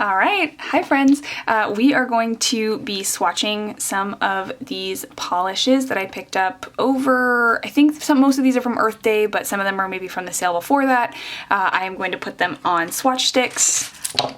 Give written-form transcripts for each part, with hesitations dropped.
All right, hi friends. We are going to be swatching some of these polishes that I picked up over, I think most of these are from Earth Day, but some of them are maybe from the sale before that. I am going to put them on swatch sticks.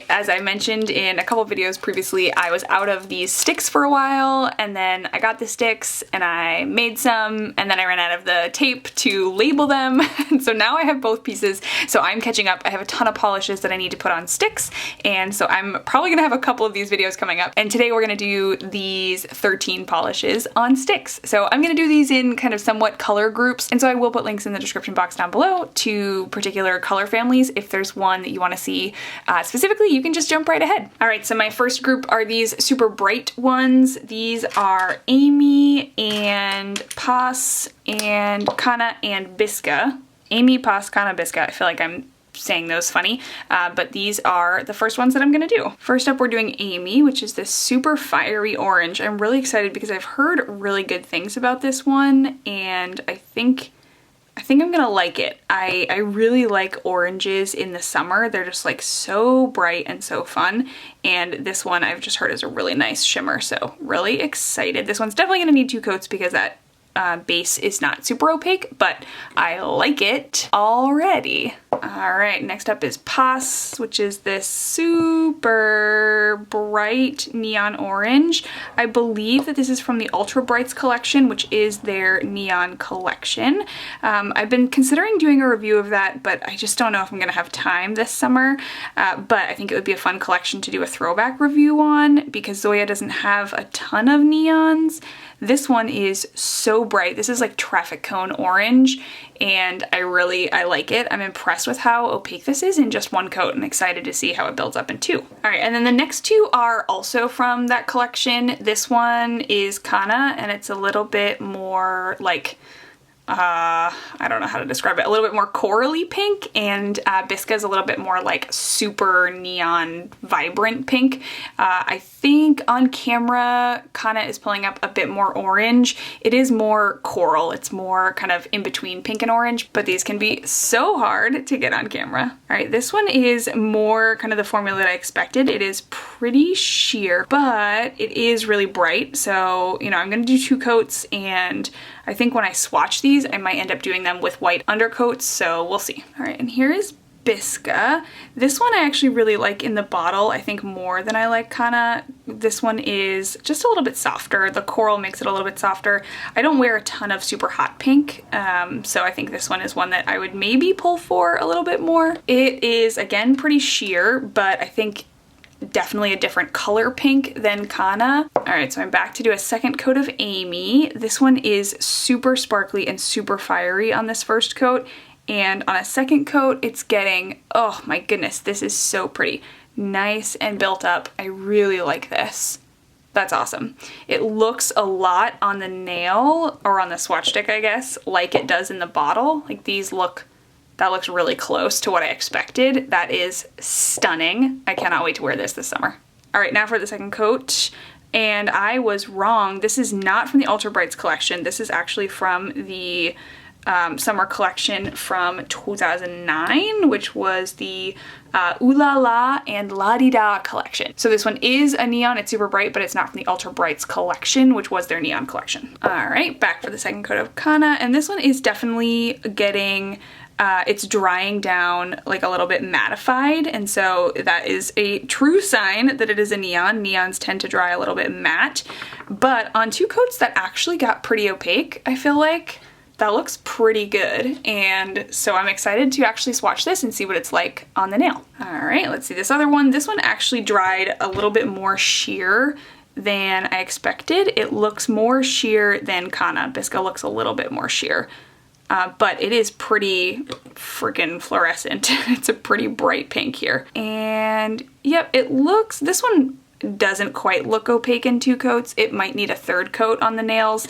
As I mentioned in a couple videos previously, I was out of these sticks for a while, and then I got the sticks and I made some, and then I ran out of the tape to label them. And so now I have both pieces, so I'm catching up. I have a ton of polishes that I need to put on sticks, and so I'm probably gonna have a couple of these videos coming up. And today we're gonna do these 13 polishes on sticks. So I'm gonna do these in kind of somewhat color groups, and so I will put links in the description box down below to particular color families. If there's one that you wanna see specifically, you can just jump right ahead. All right, so my first group are these super bright ones. These are Amy and Pas and Kana and Bisca. Amy, Pas, Kana, Bisca. I feel like I'm saying those funny, but these are the first ones that I'm gonna do. First up, we're doing Amy, which is this super fiery orange. I'm really excited because I've heard really good things about this one, and I think I'm gonna like it. I really like oranges in the summer. They're just like so bright and so fun. And this one I've just heard is a really nice shimmer, so really excited. This one's definitely gonna need 2 coats because that base is not super opaque, but I like it already. All right, next up is Pas, which is this super bright neon orange. I believe that this is from the Ultra Brights collection, which is their neon collection. I've been considering doing a review of that, but I just don't know if I'm gonna have time this summer. But I think it would be a fun collection to do a throwback review on because Zoya doesn't have a ton of neons. This one is so bright. This is like traffic cone orange, and I like it. I'm impressed with how opaque this is in just 1 coat and excited to see how it builds up in 2. All right, and then the next 2 are also from that collection. This one is Kana, and it's a little bit more like, I don't know how to describe it, a little bit more corally pink, and Bisca's a little bit more like super neon vibrant pink. I think on camera Kana is pulling up a bit more orange. It is more coral, it's more kind of in between pink and orange, but these can be so hard to get on camera. All right, this one is more kind of the formula that I expected. It is pretty sheer, but it is really bright, so you know, I'm gonna do 2 coats, and I think when I swatch these, I might end up doing them with white undercoats, so we'll see. All right, and here is Bisca. This one I actually really like in the bottle, I think more than I like Kana. This one is just a little bit softer. The coral makes it a little bit softer. I don't wear a ton of super hot pink, so I think this one is one that I would maybe pull for a little bit more. It is, again, pretty sheer, but I think definitely a different color pink than Kana. All right, so I'm back to do a second coat of Amy. This one is super sparkly and super fiery on this first coat, and on a second coat, it's getting, oh my goodness, this is so pretty. Nice and built up. I really like this. That's awesome. It looks a lot on the nail, or on the swatch stick, I guess, like it does in the bottle. Like these look, that looks really close to what I expected. That is stunning. I cannot wait to wear this summer. All right, now for the second coat. And I was wrong. This is not from the Ultra Brights collection. This is actually from the summer collection from 2009, which was the Ooh La La and La Di Da collection. So this one is a neon, it's super bright, but it's not from the Ultra Brights collection, which was their neon collection. All right, back for the second coat of Kana, and this one is definitely getting, it's drying down like a little bit mattified, and so that is a true sign that it is a neon. Neons tend to dry a little bit matte, but on 2 coats that actually got pretty opaque, I feel like. That looks pretty good, and so I'm excited to actually swatch this and see what it's like on the nail. All right, let's see this other one. This one actually dried a little bit more sheer than I expected. It looks more sheer than Kana. Bisca looks a little bit more sheer, but it is pretty freaking fluorescent. It's a pretty bright pink here. And yep, it looks, this one doesn't quite look opaque in 2 coats. It might need a 3rd coat on the nails,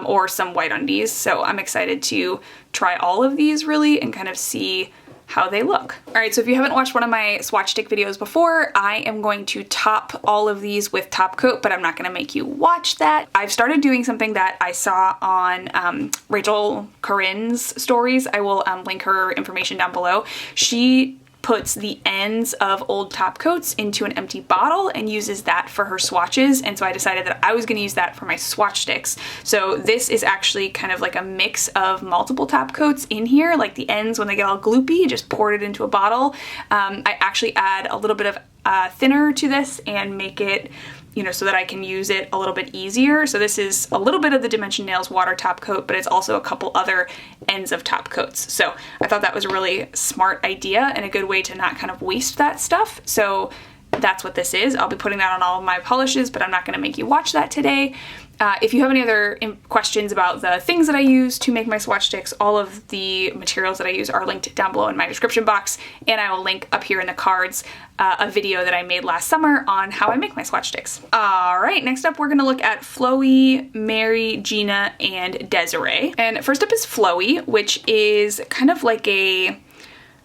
or some white undies. So I'm excited to try all of these really and kind of see how they look. All right, so if you haven't watched one of my swatch stick videos before, I am going to top all of these with top coat, but I'm not gonna make you watch that. I've started doing something that I saw on Rachel Corinne's stories. I will link her information down below. She puts the ends of old top coats into an empty bottle and uses that for her swatches, and so I decided that I was going to use that for my swatch sticks. So this is actually kind of like a mix of multiple top coats in here, like the ends when they get all gloopy, just poured it into a bottle. I actually add a little bit of thinner to this and make it, you know, so that I can use it a little bit easier. So this is a little bit of the Dimension Nails water top coat, but it's also a couple other ends of top coats. So I thought that was a really smart idea and a good way to not kind of waste that stuff. So that's what this is. I'll be putting that on all of my polishes, but I'm not going to make you watch that today. If you have any other questions about the things that I use to make my swatch sticks, all of the materials that I use are linked down below in my description box, and I will link up here in the cards a video that I made last summer on how I make my swatch sticks. Alright, next up we're going to look at Flowy, Mary, Gina, and Desiree. And first up is Flowy, which is kind of like a,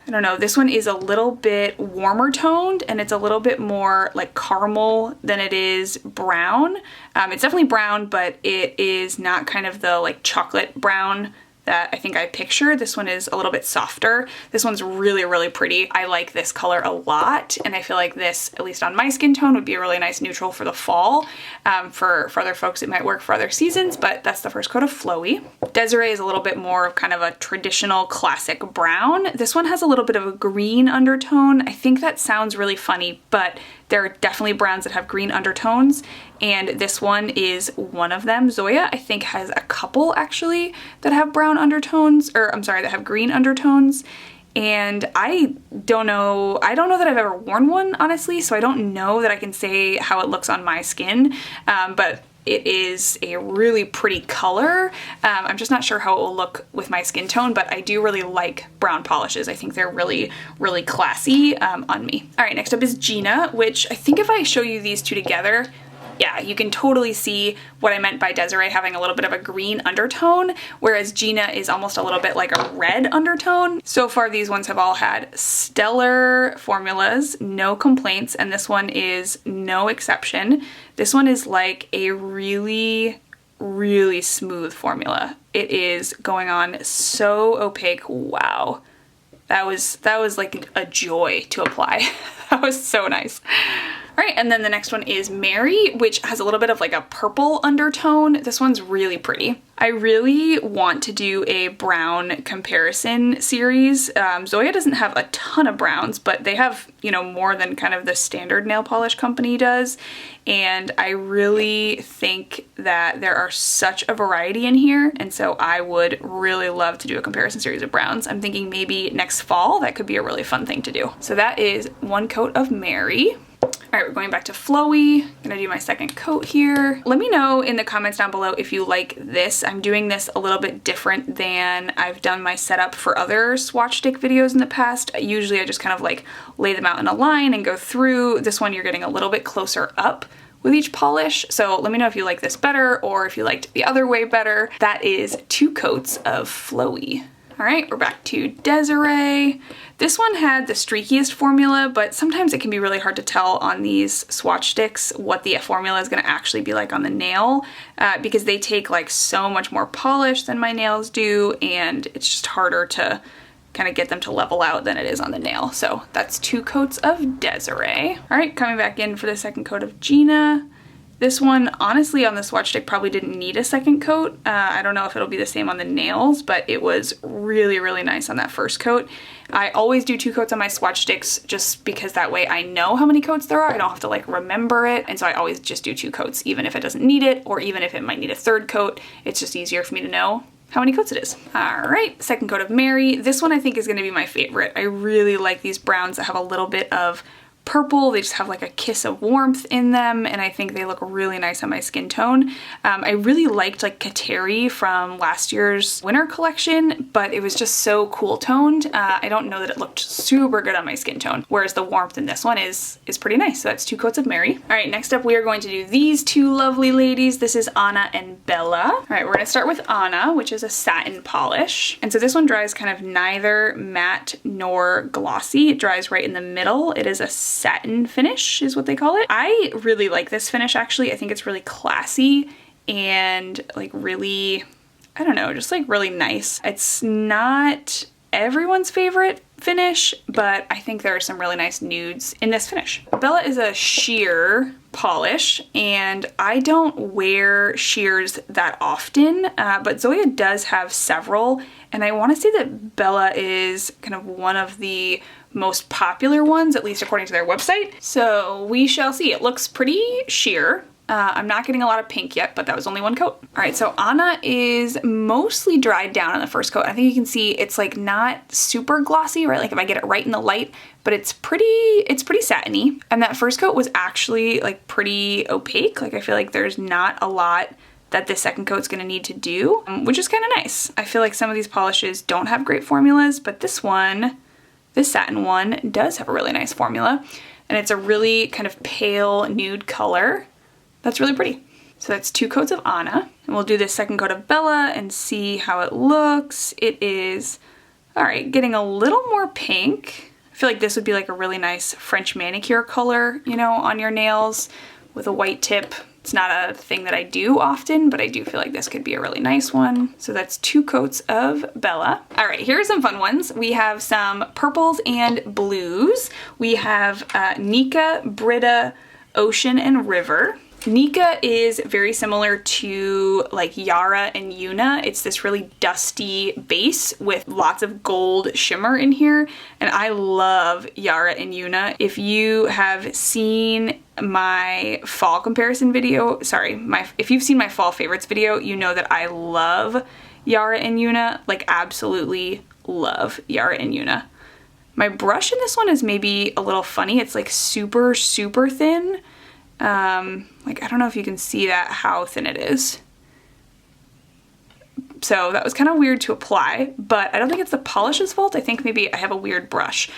I don't know, this one is a little bit warmer toned and it's a little bit more like caramel than it is brown. It's definitely brown, but it is not kind of the like chocolate brown that I think I picture. This one is a little bit softer. This one's really, really pretty. I like this color a lot, and I feel like this, at least on my skin tone, would be a really nice neutral for the fall. For other folks, it might work for other seasons, but that's the first coat of Flowy. Desiree is a little bit more of kind of a traditional classic brown. This one has a little bit of a green undertone. I think that sounds really funny, but there are definitely browns that have green undertones, and this one is one of them. Zoya, I think, has a couple actually that have brown undertones, or I'm sorry, that have green undertones. And I don't know that I've ever worn one, honestly, so I don't know that I can say how it looks on my skin, but it is a really pretty color. I'm just not sure how it will look with my skin tone, but I do really like brown polishes. I think they're really, really classy on me. All right, next up is Gina, which I think if I show you these two together, yeah, you can totally see what I meant by Desiree having a little bit of a green undertone, whereas Gina is almost a little bit like a red undertone. So far, these ones have all had stellar formulas, no complaints, and this one is no exception. This one is like a really, really smooth formula. It is going on so opaque. Wow. That was like a joy to apply. That was so nice. All right, and then the next one is Mary, which has a little bit of like a purple undertone. This one's really pretty. I really want to do a brown comparison series. Zoya doesn't have a ton of browns, but they have, you know, more than kind of the standard nail polish company does. And I really think that there are such a variety in here. And so I would really love to do a comparison series of browns. I'm thinking maybe next fall, that could be a really fun thing to do. So that is one coat of Mary. All right, we're going back to Flowy. I'm gonna do my second coat here. Let me know in the comments down below if you like this. I'm doing this a little bit different than I've done my setup for other swatch stick videos in the past. Usually I just kind of like lay them out in a line and go through. This one you're getting a little bit closer up with each polish. So let me know if you like this better or if you liked the other way better. That is 2 coats of Flowy. All right, we're back to Desiree. This one had the streakiest formula, but sometimes it can be really hard to tell on these swatch sticks what the formula is gonna actually be like on the nail because they take like so much more polish than my nails do, and it's just harder to kind of get them to level out than it is on the nail. So that's 2 coats of Desiree. All right, coming back in for the second coat of Gina. This one, honestly, on the swatch stick probably didn't need a second coat. I don't know if it'll be the same on the nails, but it was really, really nice on that first coat. I always do 2 coats on my swatch sticks just because that way I know how many coats there are. I don't have to like remember it. And so I always just do 2 coats, even if it doesn't need it, or even if it might need a third coat. It's just easier for me to know how many coats it is. All right, second coat of Mary. This one I think is gonna be my favorite. I really like these browns that have a little bit of purple. They just have like a kiss of warmth in them, and I think they look really nice on my skin tone. I really liked like Kateri from last year's winter collection, but it was just so cool toned. I don't know that it looked super good on my skin tone, whereas the warmth in this one is pretty nice. So that's 2 coats of Mary. All right, next up we are going to do these 2 lovely ladies. This is Anna and Bella. All right, we're gonna start with Anna, which is a satin polish. And so this one dries kind of neither matte nor glossy. It dries right in the middle. It is a satin finish is what they call it. I really like this finish actually. I think it's really classy and like really, I don't know, just like really nice. It's not everyone's favorite finish, but I think there are some really nice nudes in this finish. Bella is a sheer polish, and I don't wear sheers that often, but Zoya does have several, and I want to say that Bella is kind of one of the most popular ones, at least according to their website. So we shall see. It looks pretty sheer. I'm not getting a lot of pink yet, but that was only one coat. All right, so Anna is mostly dried down on the first coat. I think you can see it's like not super glossy, right? Like if I get it right in the light, but it's pretty satiny. And that first coat was actually like pretty opaque. Like I feel like there's not a lot that this second coat's gonna need to do, which is kind of nice. I feel like some of these polishes don't have great formulas, but this one, this satin one, does have a really nice formula. And it's a really kind of pale nude color. That's really pretty. So that's 2 coats of Anna. And we'll do this second coat of Bella and see how it looks. It is, all right, getting a little more pink. I feel like this would be like a really nice French manicure color, you know, on your nails with a white tip. It's not a thing that I do often, but I do feel like this could be a really nice one. So that's 2 coats of Bella. All right, here are some fun ones. We have some purples and blues. We have Nika, Brita, Ocean, and River. Nika is very similar to like Yara and Yuna. It's this really dusty base with lots of gold shimmer in here, and I love Yara and Yuna. If you have seen my fall comparison video, if you've seen my fall favorites video, you know that I love Yara and Yuna, like absolutely love Yara and Yuna. My brush in this one is maybe a little funny. It's like super, super thin. Like, I don't know if you can see that, how thin it is. So that was kind of weird to apply, but I don't think it's the polish's fault. I think maybe I have a weird brush.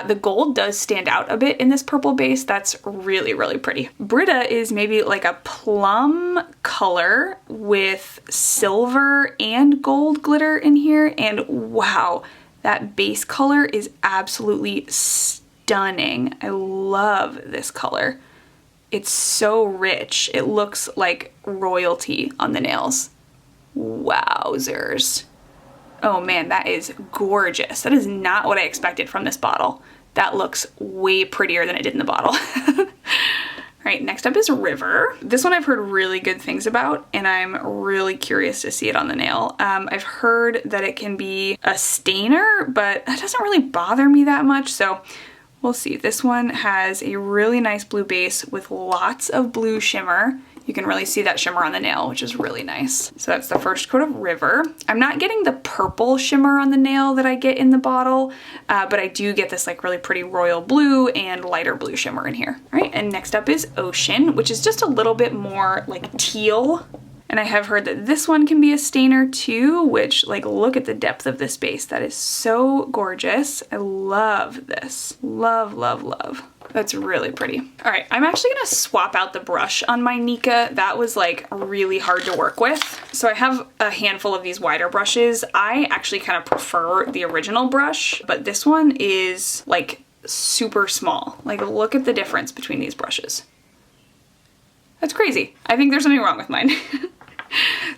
The gold does stand out a bit in this purple base. That's really, really pretty. Brita is maybe like a plum color with silver and gold glitter in here. And wow, that base color is absolutely stunning. I love this color. It's so rich. It looks like royalty on the nails. Wowzers. Oh man, that is gorgeous. That is not what I expected from this bottle. That looks way prettier than it did in the bottle. All right, next up is River. This one I've heard really good things about, and I'm really curious to see it on the nail. I've heard that it can be a stainer, but that doesn't really bother me that much, so we'll see. This one has a really nice blue base with lots of blue shimmer. You can really see that shimmer on the nail, which is really nice. So that's the first coat of River. I'm not getting the purple shimmer on the nail that I get in the bottle, but I do get this like really pretty royal blue and lighter blue shimmer in here. All right, and next up is Ocean, which is just a little bit more like teal. And I have heard that this one can be a stainer too, which, like, look at the depth of this base. That is so gorgeous. I love this. Love, love, love. That's really pretty. All right, I'm actually gonna swap out the brush on my Nika. That was like really hard to work with. So I have a handful of these wider brushes. I actually kind of prefer the original brush, but this one is like super small. Like, look at the difference between these brushes. That's crazy. I think there's something wrong with mine.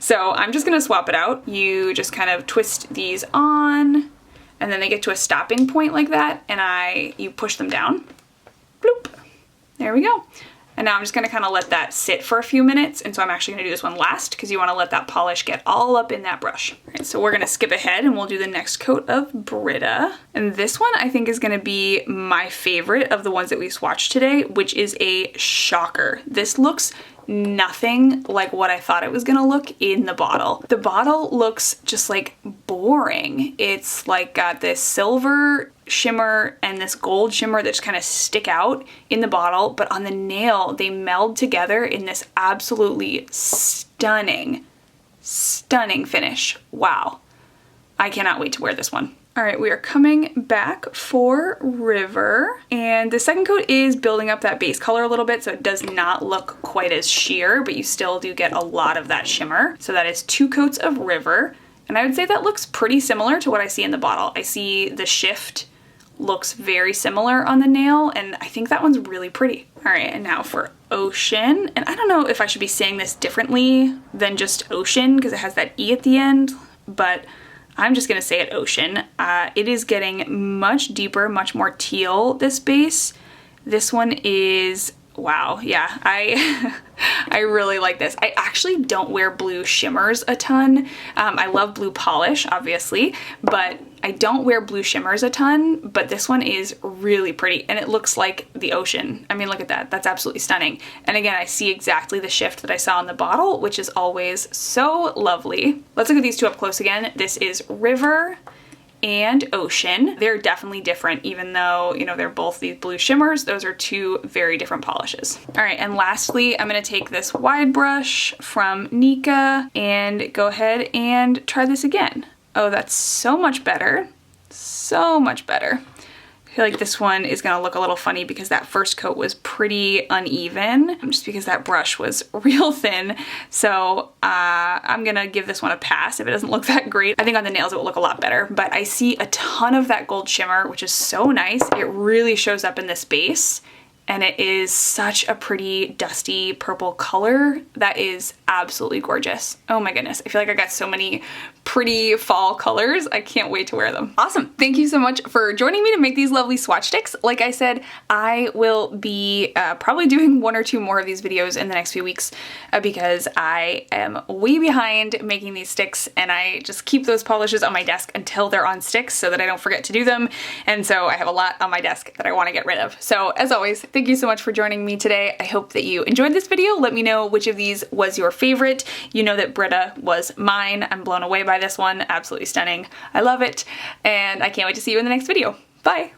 So I'm just gonna swap it out. You just kind of twist these on, and then they get to a stopping point like that, and you push them down. Bloop. There we go. And now I'm just gonna kind of let that sit for a few minutes, and so I'm actually gonna do this one last because you wanna let that polish get all up in that brush. All right, so we're gonna skip ahead and we'll do the next coat of Brita. And this one I think is gonna be my favorite of the ones that we swatched today, which is a shocker. This looks nothing like what I thought it was gonna look in the bottle. The bottle looks just like boring. It's like got this silver shimmer and this gold shimmer that just kind of stick out in the bottle, but on the nail they meld together in this absolutely stunning finish. Wow. I cannot wait to wear this one. All right, we are coming back for River, and the second coat is building up that base color a little bit, so it does not look quite as sheer, but you still do get a lot of that shimmer. So that is 2 coats of River, and I would say that looks pretty similar to what I see in the bottle. I see the shift looks very similar on the nail, and I think that one's really pretty. All right, and now for Ocean, and I don't know if I should be saying this differently than just Ocean because it has that E at the end, but I'm just gonna say it ocean. It is getting much deeper, much more teal, this base. This one is, wow, yeah, I really like this. I actually don't wear blue shimmers a ton. I love blue polish, obviously, but I don't wear blue shimmers a ton, but this one is really pretty and it looks like the ocean. I mean, look at that. That's absolutely stunning. And again, I see exactly the shift that I saw in the bottle, which is always so lovely. Let's look at these two up close again. This is River and Ocean. They're definitely different, even though, you know, they're both these blue shimmers. Those are two very different polishes. All right, and lastly, I'm gonna take this wide brush from Nika and go ahead and try this again. Oh, that's so much better. So much better. I feel like this one is gonna look a little funny because that first coat was pretty uneven, just because that brush was real thin. So I'm gonna give this one a pass if it doesn't look that great. I think on the nails it will look a lot better, but I see a ton of that gold shimmer, which is so nice. It really shows up in this base. And it is such a pretty dusty purple color that is absolutely gorgeous. Oh my goodness, I feel like I got so many pretty fall colors. I can't wait to wear them. Awesome, thank you so much for joining me to make these lovely swatch sticks. Like I said, I will be probably doing one or two more of these videos in the next few weeks because I am way behind making these sticks and I just keep those polishes on my desk until they're on sticks so that I don't forget to do them. And so I have a lot on my desk that I want to get rid of. So as always, thank you so much for joining me today. I hope that you enjoyed this video. Let me know which of these was your favorite. You know that Brita was mine. I'm blown away by this one. Absolutely stunning. I love it. And I can't wait to see you in the next video. Bye.